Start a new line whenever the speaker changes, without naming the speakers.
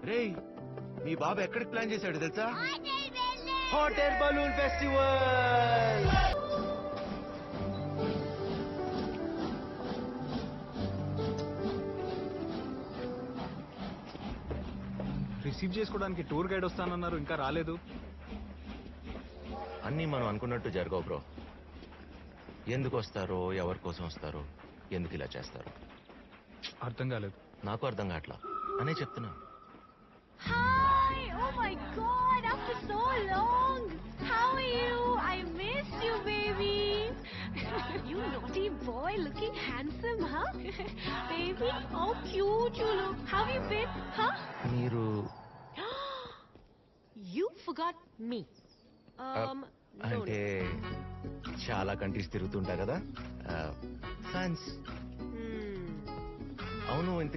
రేయ్, మీ బాబు ఎక్కడికి ప్లాన్ చేశాడు తెలుసా?
Hot balloon festival.
రిసీవ్ చేసుకోవడానికి టూర్ గైడ్ వస్తానన్నారు, ఇంకా రాలేదు.
అన్నీ మనం అనుకున్నట్టు జరగవు బ్రో. ఎందుకు వస్తారో, ఎవరి కోసం వస్తారో, ఎందుకు ఇలా చేస్తారో
అర్థం కాలేదు.
నాకు అర్థం కావట్లా అనే చెప్తున్నా.
Hi! Oh my God! After so long! How are you? I missed you, baby. You naughty boy, looking handsome, huh? Baby, how cute you look. How you been, huh?
మీరు
You forgot me. No.
అంటే చాలా countries తిరుగుతుంటా కదా, fans.
Hmm.
అవును.